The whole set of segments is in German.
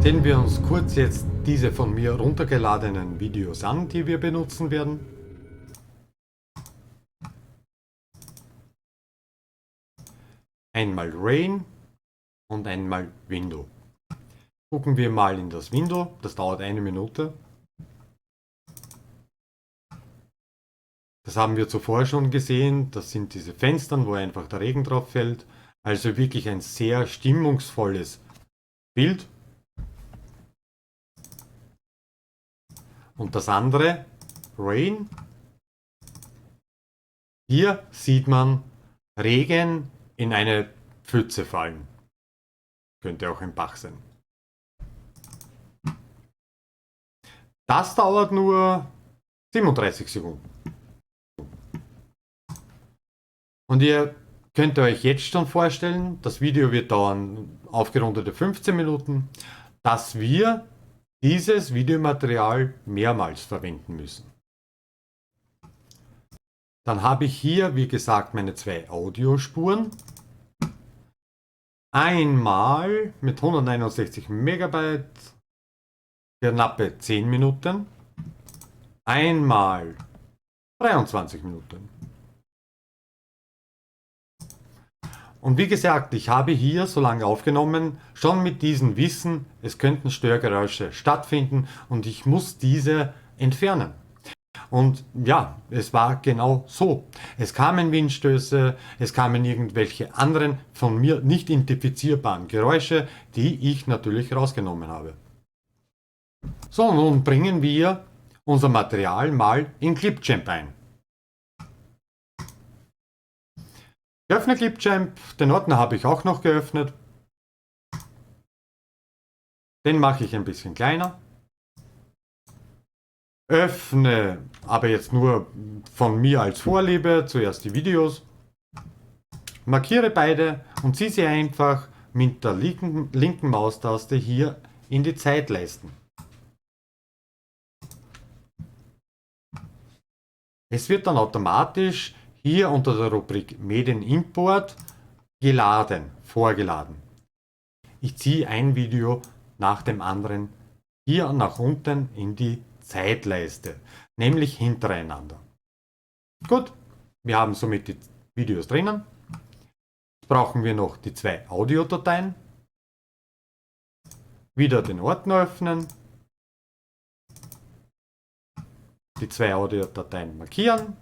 Sehen wir uns kurz jetzt diese von mir runtergeladenen Videos an, die wir benutzen werden. Einmal Rain und einmal Window. Gucken wir mal in das Window, das dauert eine Minute. Das haben wir zuvor schon gesehen, das sind diese Fenstern, wo einfach der Regen drauf fällt. Also wirklich ein sehr stimmungsvolles Bild. Und das andere, Rain. Hier sieht man Regen in eine Pfütze fallen. Könnte auch ein Bach sein. Das dauert nur 37 Sekunden. Und ihr könnt euch jetzt schon vorstellen, das Video wird dauern aufgerundete 15 Minuten, dass wir dieses Videomaterial mehrmals verwenden müssen. Dann habe ich hier, wie gesagt, meine zwei Audiospuren. Einmal mit 161 Megabyte für knappe 10 Minuten. Einmal 23 Minuten. Und wie gesagt, ich habe hier so lange aufgenommen, schon mit diesem Wissen, es könnten Störgeräusche stattfinden und ich muss diese entfernen. Und ja, es war genau so. Es kamen Windstöße, es kamen irgendwelche anderen von mir nicht identifizierbaren Geräusche, die ich natürlich rausgenommen habe. So, nun bringen wir unser Material mal in Clipchamp ein. Ich öffne Clipchamp, den Ordner habe ich auch noch geöffnet. Den mache ich ein bisschen kleiner. Öffne aber jetzt nur von mir als Vorliebe zuerst die Videos. Markiere beide und ziehe sie einfach mit der linken Maustaste hier in die Zeitleisten. Es wird dann automatisch hier unter der Rubrik Medienimport geladen, vorgeladen. Ich ziehe ein Video nach dem anderen hier nach unten in die Zeitleiste, nämlich hintereinander. Gut, wir haben somit die Videos drinnen. Jetzt brauchen wir noch die zwei Audiodateien. Wieder den Ordner öffnen. Die zwei Audiodateien markieren.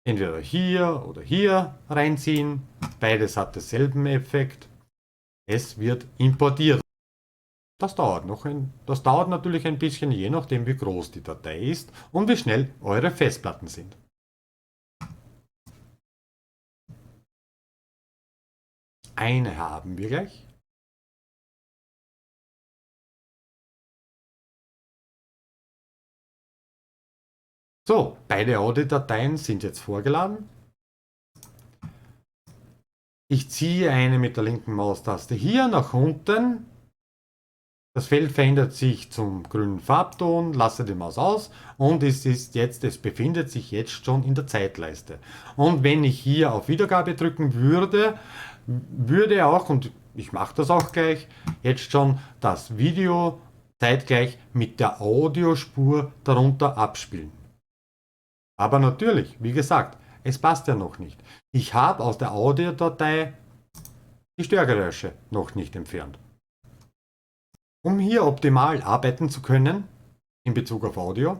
Entweder hier oder hier reinziehen. Beides hat denselben Effekt. Es wird importiert. Das dauert natürlich ein bisschen, je nachdem wie groß die Datei ist und wie schnell eure Festplatten sind. Eine haben wir gleich. So, beide Audiodateien sind jetzt vorgeladen. Ich ziehe eine mit der linken Maustaste hier nach unten. Das Feld verändert sich zum grünen Farbton, lasse die Maus aus und es befindet sich jetzt schon in der Zeitleiste. Und wenn ich hier auf Wiedergabe drücken würde, würde auch, und ich mache das auch gleich, jetzt schon das Video zeitgleich mit der Audiospur darunter abspielen. Aber natürlich, wie gesagt, es passt ja noch nicht. Ich habe aus der Audiodatei die Störgeräusche noch nicht entfernt. Um hier optimal arbeiten zu können, in Bezug auf Audio,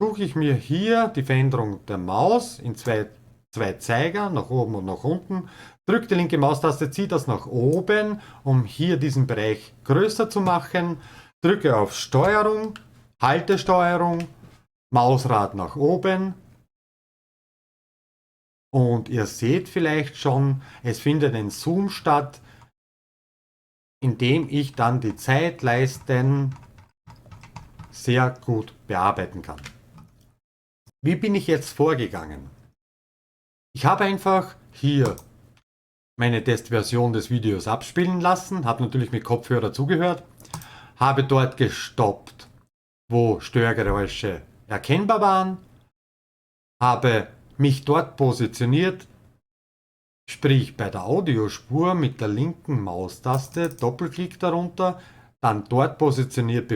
suche ich mir hier die Veränderung der Maus in zwei Zeiger, nach oben und nach unten, drücke die linke Maustaste, ziehe das nach oben, um hier diesen Bereich größer zu machen, drücke auf Steuerung, halte Steuerung, Mausrad nach oben und ihr seht vielleicht schon, es findet ein Zoom statt, indem ich dann die Zeitleisten sehr gut bearbeiten kann. Wie bin ich jetzt vorgegangen? Ich habe einfach hier meine Testversion des Videos abspielen lassen, habe natürlich mit Kopfhörer zugehört, habe dort gestoppt, wo Störgeräusche erkennbar waren, habe mich dort positioniert, sprich bei der Audiospur mit der linken Maustaste, Doppelklick darunter, dann dort positioniert,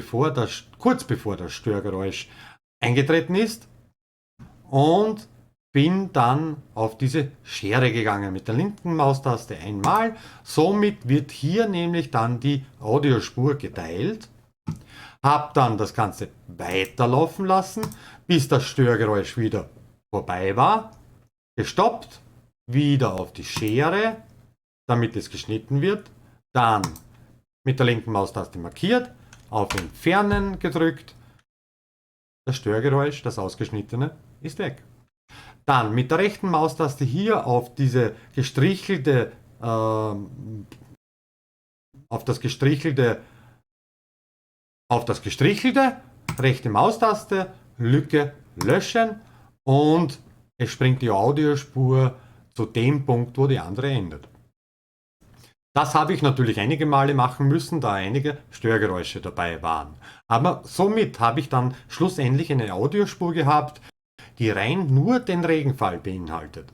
kurz bevor das Störgeräusch eingetreten ist, und bin dann auf diese Schere gegangen mit der linken Maustaste einmal. Somit wird hier nämlich dann die Audiospur geteilt. Habe dann das Ganze weiterlaufen lassen, bis das Störgeräusch wieder vorbei war. Gestoppt, wieder auf die Schere, damit es geschnitten wird. Dann mit der linken Maustaste markiert, auf Entfernen gedrückt. Das Störgeräusch, das ausgeschnittene, ist weg. Dann mit der rechten Maustaste hier auf diese gestrichelte, auf das gestrichelte, rechte Maustaste, Lücke löschen, und es springt die Audiospur zu dem Punkt, wo die andere endet. Das habe ich natürlich einige Male machen müssen, da einige Störgeräusche dabei waren. Aber somit habe ich dann schlussendlich eine Audiospur gehabt, die rein nur den Regenfall beinhaltet.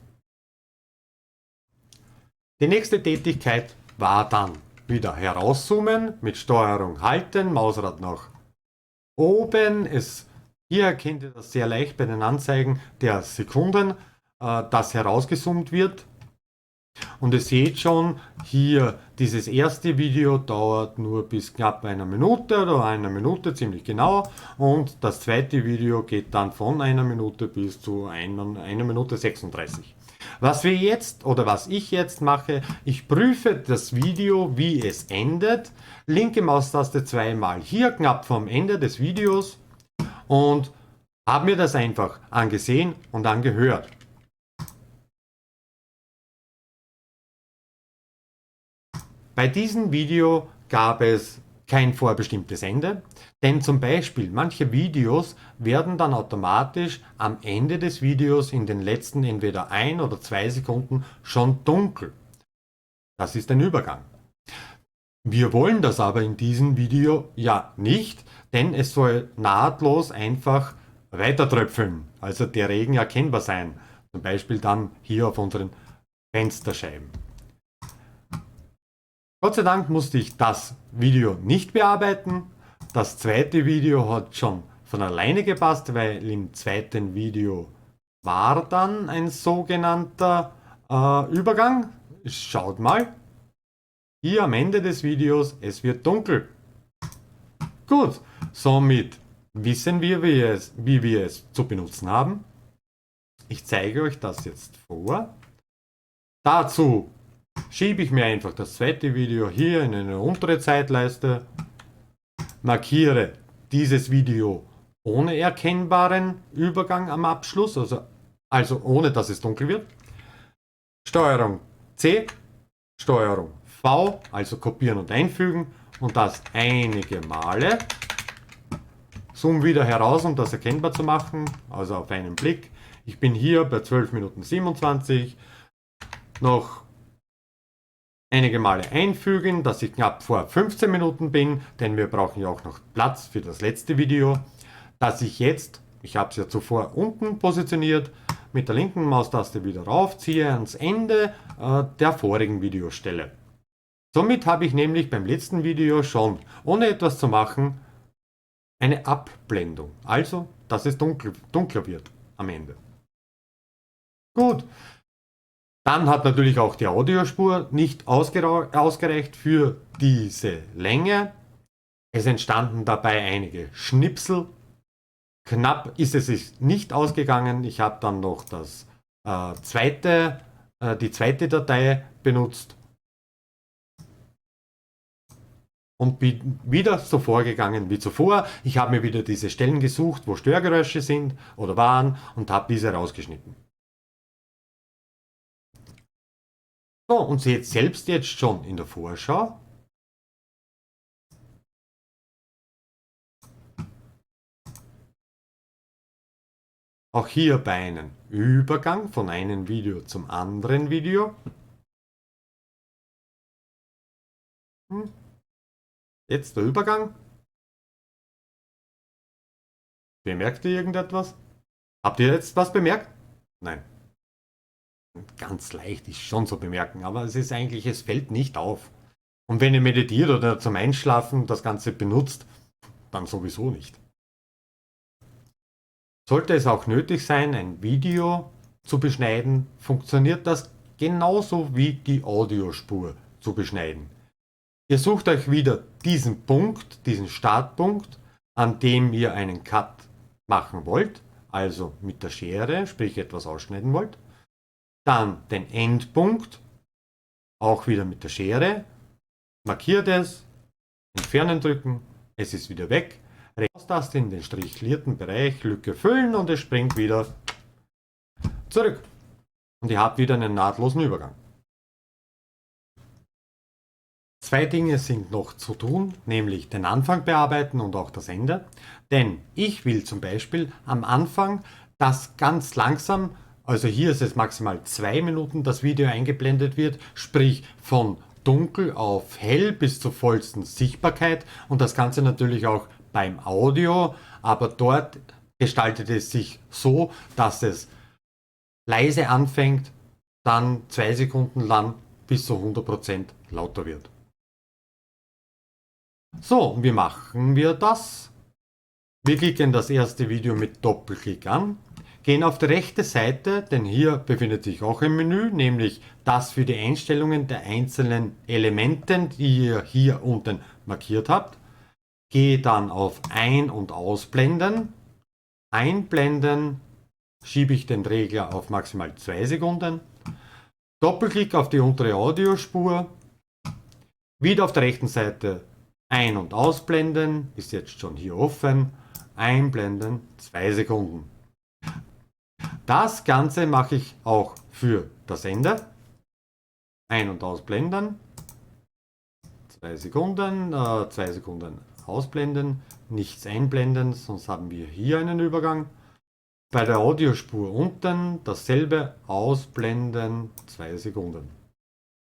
Die nächste Tätigkeit war dann wieder herauszoomen, mit Steuerung halten, Mausrad nach oben. Hier erkennt ihr das sehr leicht bei den Anzeigen der Sekunden, dass herausgezoomt wird. Und ihr seht schon, hier dieses erste Video dauert nur bis knapp einer Minute oder einer Minute, ziemlich genau. Und das zweite Video geht dann von einer Minute bis zu einer Minute 36. Was ich jetzt mache, ich prüfe das Video, wie es endet. Linke Maustaste zweimal hier knapp vom Ende des Videos und habe mir das einfach angesehen und angehört. Bei diesem Video gab es kein vorbestimmtes Ende, denn zum Beispiel manche Videos werden dann automatisch am Ende des Videos in den letzten entweder 1 oder 2 Sekunden schon dunkel. Das ist ein Übergang. Wir wollen das aber in diesem Video ja nicht, denn es soll nahtlos einfach weitertröpfeln, also der Regen erkennbar sein, zum Beispiel dann hier auf unseren Fensterscheiben. Gott sei Dank musste ich das Video nicht bearbeiten. Das zweite Video hat schon von alleine gepasst, weil im zweiten Video war dann ein sogenannter Übergang. Schaut mal, hier am Ende des Videos, es wird dunkel. Gut, somit wissen wir, wie wir es zu benutzen haben. Ich zeige euch das jetzt vor. Dazu schiebe ich mir einfach das zweite Video hier in eine untere Zeitleiste, markiere dieses Video ohne erkennbaren Übergang am Abschluss, also ohne dass es dunkel wird. Steuerung C, Steuerung V, also kopieren und einfügen, und das einige Male. Zoom wieder heraus, um das erkennbar zu machen, also auf einen Blick. Ich bin hier bei 12 Minuten 27, noch einige Male einfügen, dass ich knapp vor 15 Minuten bin, denn wir brauchen ja auch noch Platz für das letzte Video, dass ich jetzt, ich habe es ja zuvor unten positioniert, mit der linken Maustaste wieder raufziehe ans Ende der vorigen Videostelle. Somit habe ich nämlich beim letzten Video schon, ohne etwas zu machen, eine Abblendung, also dass es dunkler wird am Ende. Gut. Dann hat natürlich auch die Audiospur nicht ausgereicht für diese Länge. Es entstanden dabei einige Schnipsel. Knapp ist es sich nicht ausgegangen. Ich habe dann noch die zweite Datei benutzt und bin wieder so vorgegangen wie zuvor. Ich habe mir wieder diese Stellen gesucht, wo Störgeräusche sind oder waren, und habe diese rausgeschnitten. So, und seht selbst jetzt schon in der Vorschau, auch hier bei einem Übergang von einem Video zum anderen Video. Jetzt der Übergang. Bemerkt ihr irgendetwas? Habt ihr jetzt was bemerkt? Nein. Ganz leicht ist schon zu bemerken, aber es fällt nicht auf. Und wenn ihr meditiert oder zum Einschlafen das Ganze benutzt, dann sowieso nicht. Sollte es auch nötig sein, ein Video zu beschneiden, funktioniert das genauso wie die Audiospur zu beschneiden. Ihr sucht euch wieder diesen Punkt, diesen Startpunkt, an dem ihr einen Cut machen wollt, also mit der Schere, sprich etwas ausschneiden wollt. Dann den Endpunkt, auch wieder mit der Schere, markiert es, entfernen drücken, es ist wieder weg, Maustaste in den strichlierten Bereich, Lücke füllen und es springt wieder zurück. Und ihr habt wieder einen nahtlosen Übergang. Zwei Dinge sind noch zu tun, nämlich den Anfang bearbeiten und auch das Ende. Denn ich will zum Beispiel am Anfang das ganz langsam, also hier ist es maximal 2 Minuten, das Video eingeblendet wird, sprich von dunkel auf hell bis zur vollsten Sichtbarkeit und das Ganze natürlich auch beim Audio, aber dort gestaltet es sich so, dass es leise anfängt, dann 2 Sekunden lang bis zu 100% lauter wird. So, wie machen wir das? Wir klicken das erste Video mit Doppelklick an, gehen auf die rechte Seite, denn hier befindet sich auch ein Menü, nämlich das für die Einstellungen der einzelnen Elementen, die ihr hier unten markiert habt. Gehe dann auf Ein- und Ausblenden. Einblenden schiebe ich den Regler auf maximal 2 Sekunden. Doppelklick auf die untere Audiospur. Wieder auf der rechten Seite ein- und ausblenden, ist jetzt schon hier offen, einblenden, 2 Sekunden. Das Ganze mache ich auch für das Ende. Ein- und ausblenden, 2 Sekunden, 2 Sekunden ausblenden, nichts einblenden, sonst haben wir hier einen Übergang. Bei der Audiospur unten dasselbe, ausblenden, 2 Sekunden.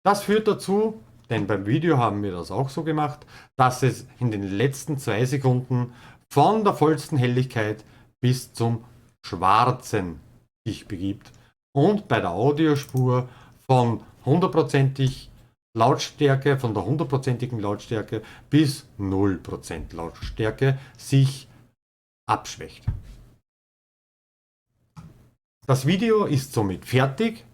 Das führt dazu, denn beim Video haben wir das auch so gemacht, dass es in den letzten 2 Sekunden von der vollsten Helligkeit bis zum Schwarzen sich begibt und bei der Audiospur von 100%ig Lautstärke, von der 100%igen Lautstärke bis 0% Lautstärke sich abschwächt. Das Video ist somit fertig.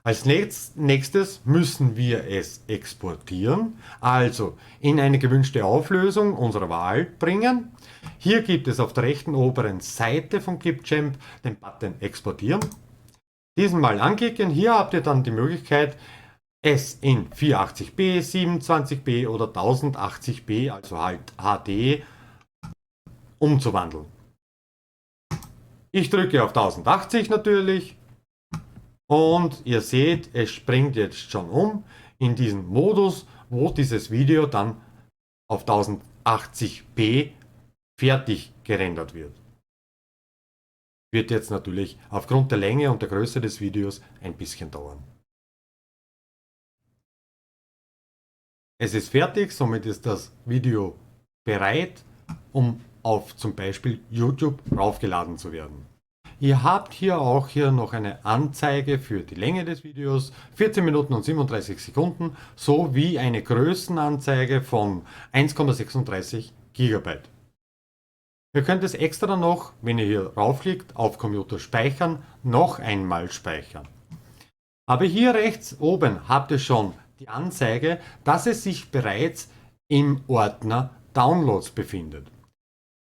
Als nächstes müssen wir es exportieren, also in eine gewünschte Auflösung unserer Wahl bringen. Hier gibt es auf der rechten oberen Seite von Clipchamp den Button Exportieren. Diesen mal anklicken. Hier habt ihr dann die Möglichkeit, es in 480p, 27b oder 1080p, also halt HD, umzuwandeln. Ich drücke auf 1080 natürlich. Und ihr seht, es springt jetzt schon um in diesen Modus, wo dieses Video dann auf 1080p fertig gerendert wird. Wird jetzt natürlich aufgrund der Länge und der Größe des Videos ein bisschen dauern. Es ist fertig, somit ist das Video bereit, um auf zum Beispiel YouTube raufgeladen zu werden. Ihr habt hier auch noch eine Anzeige für die Länge des Videos, 14 Minuten und 37 Sekunden, sowie eine Größenanzeige von 1,36 GB. Ihr könnt es extra noch, wenn ihr hier raufklickt, auf Computer speichern, noch einmal speichern. Aber hier rechts oben habt ihr schon die Anzeige, dass es sich bereits im Ordner Downloads befindet.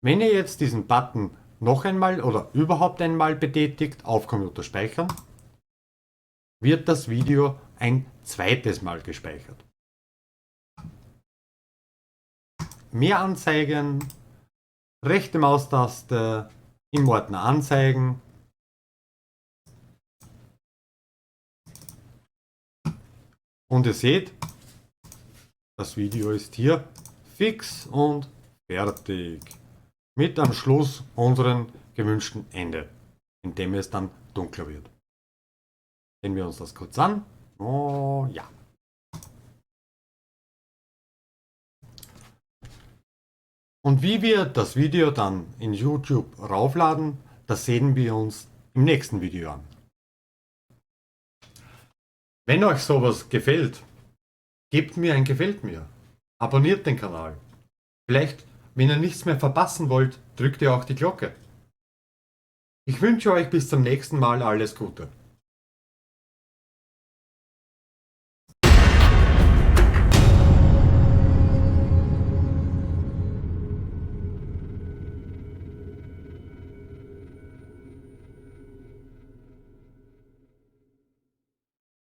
Wenn ihr jetzt diesen Button noch einmal oder überhaupt einmal betätigt auf Computer speichern, wird das Video ein zweites Mal gespeichert. Mehr Anzeigen, rechte Maustaste, im Ordner Anzeigen. Und ihr seht, das Video ist hier fix und fertig. Mit am Schluss unseren gewünschten Ende, in dem es dann dunkler wird. Sehen wir uns das kurz an. Oh ja. Und wie wir das Video dann in YouTube raufladen, das sehen wir uns im nächsten Video an. Wenn euch sowas gefällt, Gebt mir ein Gefällt mir. Abonniert den Kanal. Vielleicht, wenn ihr nichts mehr verpassen wollt, drückt ihr auch die Glocke. Ich wünsche euch bis zum nächsten Mal alles Gute.